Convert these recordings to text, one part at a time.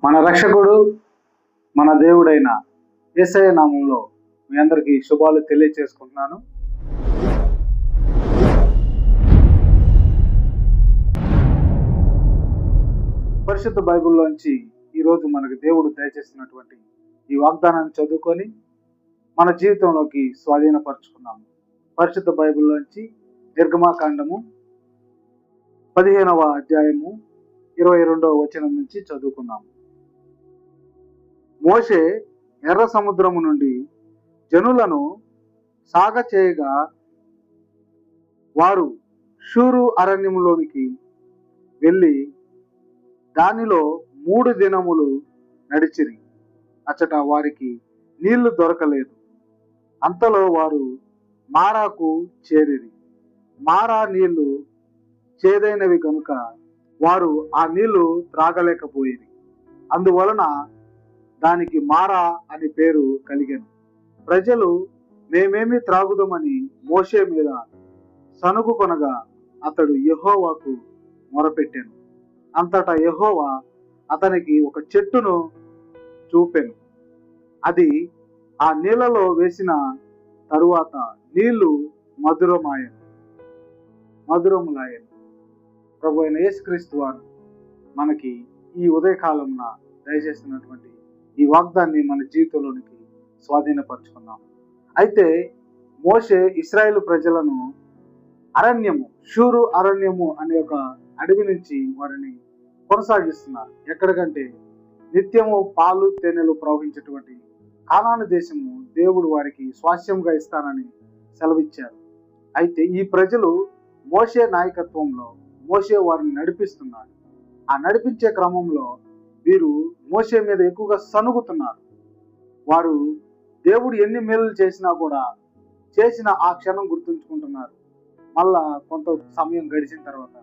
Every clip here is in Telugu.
మన రక్షకుడు మన దేవుడైన యేసయ్య నామంలో మీ అందరికీ శుభాలు తెలియచేసుకుంటున్నాను. పరిశుద్ధ బైబిల్లోంచి ఈరోజు మనకు దేవుడు దయచేసినటువంటి ఈ వాగ్దానాన్ని చదువుకొని మన జీవితంలోకి స్వాధీనపరుచుకున్నాము. పరిశుద్ధ బైబిల్లోంచి నిర్గమాకాండము 15వ అధ్యాయము 22వ వచనం నుంచి చదువుకున్నాము. మోషే ఎర్ర సముద్రము నుండి జనులను సాగచేయగా వారు షూరు అరణ్యములోనికి వెళ్ళి దానిలో 3 దినములు నడిచిరి. అచ్చట వారికి నీళ్లు దొరకలేదు. అంతలో వారు మారాకు చేరిరి. మారా నీళ్లు చేదైనవి కనుక వారు ఆ నీళ్లు త్రాగలేకపోయిరి. అందువలన దానికి మారా అని పేరు కలిగెను. ప్రజలు మేమేమి త్రాగుదామని మోషే మీద సనుగు కొనగా అతడు యెహోవాకు మొరపెట్టెను. అంతటా యెహోవా అతనికి ఒక చెట్టును చూపెను. అది ఆ నీళ్లలో వేసిన తరువాత నీళ్లు మధురములాయను. ప్రభు అయిన యేసుక్రీస్తు వారు మనకి ఈ ఉదయకాలంన దయచేస్తున్నటువంటి ఈ వాగ్దాన్ని మన జీవితంలోనికి స్వాధీనపరుచుకున్నాం. అయితే మోషే ఇశ్రాయేలు ప్రజలను షూరు అరణ్యము అనే ఒక అడవి నుంచి వారిని కొనసాగిస్తున్నారు. ఎక్కడికంటే నిత్యము పాలు తేనెలు ప్రవహించేటువంటి కానాను దేశము దేవుడు వారికి స్వాస్యంగా ఇస్తానని సెలవిచ్చారు. అయితే ఈ ప్రజలు మోషే నాయకత్వంలో మోషే వారిని నడిపిస్తున్నారు. ఆ నడిపించే క్రమంలో వీరు మోషే మీద ఎక్కువగా సనుగుతున్నారు. వారు దేవుడు ఎన్ని మేలు చేసినా కూడా చేసిన ఆ క్షణం గుర్తుంచుకుంటున్నారు. మళ్ళా కొంత సమయం గడిచిన తర్వాత,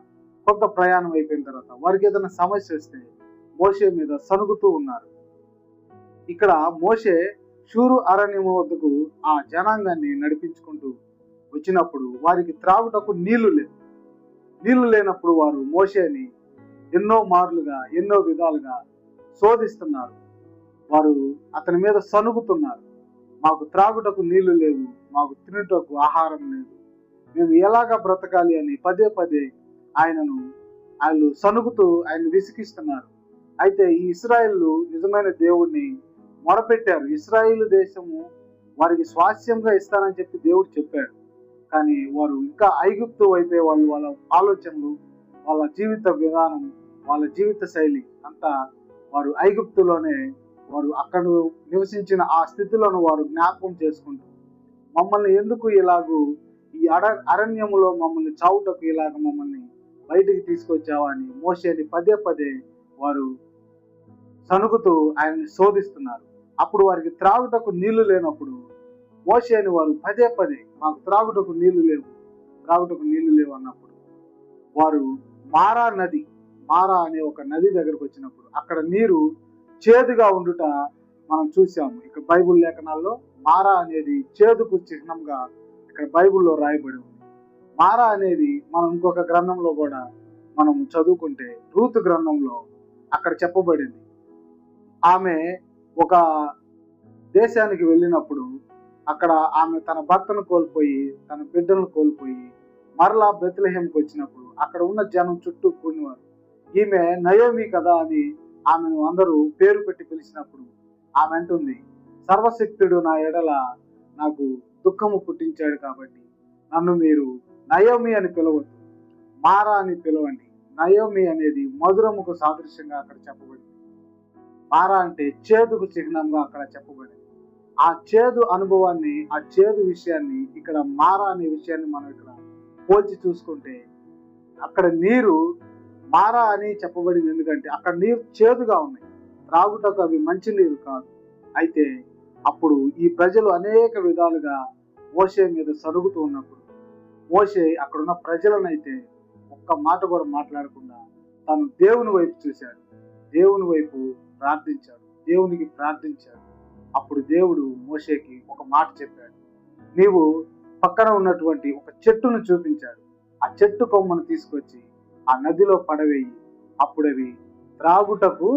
కొంత ప్రయాణం అయిపోయిన తర్వాత వారికి ఏదైనా సమస్య వస్తే మోషే మీద సనుగుతూ ఉన్నారు. ఇక్కడ మోషే షూరు అరణ్యము వద్దకు ఆ జనాంగాన్ని నడిపించుకుంటూ వచ్చినప్పుడు వారికి త్రాగుటకు నీళ్లు లేనప్పుడు వారు మోషేని ఎన్నో మార్లుగా ఎన్నో విధాలుగా శోధిస్తున్నారు. వారు అతని మీద సనుగుతున్నారు. మాకు త్రాగుటకు నీళ్లు లేవు, మాకు తినుటకు ఆహారం లేదు, మేము ఎలాగా బ్రతకాలి అని పదే వాళ్ళు సనుగుతూ ఆయన విసిగిస్తున్నారు. అయితే ఈ ఇశ్రాయేలు నిజమైన దేవుడిని మొరపెట్టారు. ఇశ్రాయేలు దేశము వారికి స్వాస్యంగా ఇస్తానని చెప్పి దేవుడు చెప్పాడు. కానీ వారు ఇంకా ఐగుప్తు వైపే వాళ్ళ ఆలోచనలు, వాళ్ళ జీవిత విధానం, వాళ్ళ జీవిత శైలి అంతా వారు ఐగుప్తులోనే వారు అక్కడ నివసించిన ఆ స్థితిలోను వారు జ్ఞాపకం చేసుకుంటూ మమ్మల్ని ఎందుకు ఇలాగూ ఈ అరణ్యములో మమ్మల్ని చావుటకు ఇలాగ మమ్మల్ని బయటికి తీసుకొచ్చావా అని మోషేని పదే వారు సనుగుతూ ఆయన్ని శోధిస్తున్నారు. అప్పుడు వారికి త్రాగుటకు నీళ్లు లేనప్పుడు మోషేని వారు పదే మాకు త్రాగుటకు నీళ్లు లేవు అన్నప్పుడు వారు మారా అనే ఒక నది దగ్గరకు వచ్చినప్పుడు అక్కడ నీరు చేదుగా ఉండుట మనం చూసాము. ఇక బైబిల్ లేఖనాల్లో మారా అనేది చేదుకు చిహ్నంగా ఇక్కడ బైబిల్లో రాయబడి ఉంది. మారా అనేది మనం ఇంకొక గ్రంథంలో కూడా మనం చదువుకుంటే రూతు గ్రంథంలో అక్కడ చెప్పబడింది. ఆమె ఒక దేశానికి వెళ్ళినప్పుడు అక్కడ ఆమె తన భర్తను కోల్పోయి తన బిడ్డలను కోల్పోయి మరలా బెత్లెహేంకి వచ్చినప్పుడు అక్కడ ఉన్న జనం చుట్టూ కూడినవారు. ఈమె నయోమి కదా అని ఆమెను అందరూ పేరు పెట్టి పిలిచినప్పుడు ఆమె అంటుంది, సర్వశక్తుడు నా ఎడల నాకు దుఃఖము పుట్టించాడు కాబట్టి నన్ను మీరు నయోమి అని పిలవద్దు, మారా అని పిలవండి. నయోమి అనేది మధురముకు సాదృశ్యంగా అక్కడ చెప్పబడింది. మారా అంటే చేదుకు చిహ్నంగా అక్కడ చెప్పబడింది. ఆ చేదు అనుభవాన్ని, ఆ చేదు విషయాన్ని ఇక్కడ మారా అనే విషయాన్ని మనం ఇక్కడ పోల్చి చూసుకుంటే అక్కడ నీరు మారా అని చెప్పబడింది. ఎందుకంటే అక్కడ నీరు చేదుగా ఉన్నాయి, త్రాగుటకు అవి మంచి నీరు కాదు. అయితే అప్పుడు ఈ ప్రజలు అనేక విధాలుగా మోషే మీద సరుగుతూ ఉన్నప్పుడు మోషే అక్కడున్న ప్రజలనైతే ఒక్క మాట కూడా మాట్లాడకుండా తను దేవుని వైపు చూశాడు, దేవుని వైపు దేవునికి ప్రార్థించాడు. అప్పుడు దేవుడు మోషేకి ఒక మాట చెప్పాడు. నీవు పక్కన ఉన్నటువంటి ఒక చెట్టును చూపించాడు. ఆ చెట్టు కొమ్మను తీసుకొచ్చి ఆ నదిలో పడవేయి, అప్పుడవి త్రాగుటకు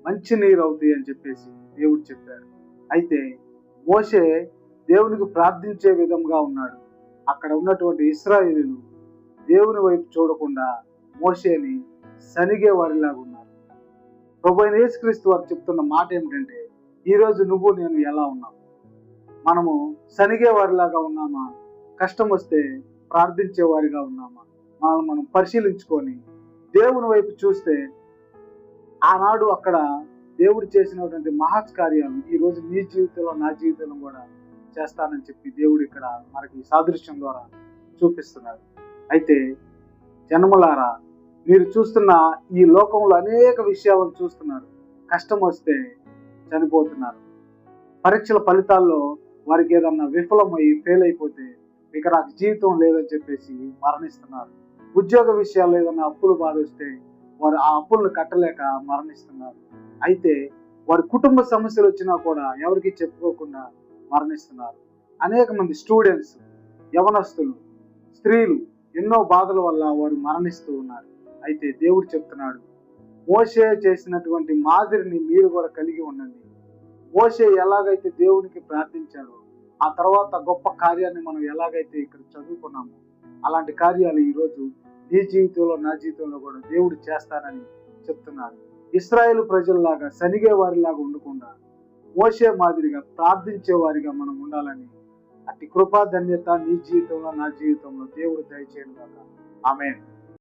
మంచి నీరు అవుతాయి అని చెప్పేసి దేవుడు చెప్పారు. అయితే మోషే దేవునికి ప్రార్థించే విధంగా ఉన్నాడు. అక్కడ ఉన్నటువంటి ఇశ్రాయేలీయులు దేవుని వైపు చూడకుండా మోషేని సనిగే వారిలాగా ఉన్నారు. ప్రభు అయిన యేసుక్రీస్తు వారు చెప్తున్న మాట ఏమిటంటే, ఈరోజు నువ్వు నేను ఎలా ఉన్నాం? మనము సనిగే వారిలాగా ఉన్నామా? కష్టం వస్తే ప్రార్థించే వారిగా ఉన్నామా? మనల్ని మనం పరిశీలించుకొని దేవుని వైపు చూస్తే, ఆనాడు అక్కడ దేవుడు చేసినటువంటి మహత్ కార్యాలు ఈరోజు నీ జీవితంలో నా జీవితంలో కూడా చేస్తానని చెప్పి దేవుడు ఇక్కడ మనకి సాదృశ్యం ద్వారా చూపిస్తున్నాడు. అయితే జన్మలారా, మీరు చూస్తున్న ఈ లోకంలో అనేక విషయాలను చూస్తున్నారు. కష్టం వస్తే చనిపోతున్నారు. పరీక్షల ఫలితాల్లో వారికి ఏదన్నా విఫలమై ఫెయిల్ అయిపోతే ఇక నాకు జీవితం లేదని చెప్పేసి మరణిస్తున్నారు. ఉద్యోగ విషయాల్లో ఏదన్నా అప్పులు బాధ వస్తే వారు ఆ అప్పులను కట్టలేక మరణిస్తున్నారు. అయితే వారి కుటుంబ సమస్యలు వచ్చినా కూడా ఎవరికి చెప్పుకోకుండా మరణిస్తున్నారు. అనేక మంది స్టూడెంట్స్, యవనస్తులు, స్త్రీలు ఎన్నో బాధల వల్ల వారు మరణిస్తూ ఉన్నారు. అయితే దేవుడు చెప్తున్నాడు, మోషే చేసినటువంటి మాదిరిని మీరు కూడా కలిగి ఉండండి. మోషే ఎలాగైతే దేవునికి ప్రార్థించాడో, ఆ తర్వాత గొప్ప కార్యాన్ని మనం ఎలాగైతే ఇక్కడ చదువుకున్నామో, అలాంటి కార్యాలు ఈరోజు నీ జీవితంలో నా జీవితంలో కూడా దేవుడు చేస్తానని చెప్తున్నాడు. ఇశ్రాయేలు ప్రజల్లాగా సనిగే వారిలాగా ఉండకుండా మోషే మాదిరిగా ప్రార్థించే వారిగా మనం ఉండాలని, అట్టి కృపా ధన్యత నీ జీవితంలో నా జీవితంలో దేవుడు దయచేయను గాక. ఆమేన్.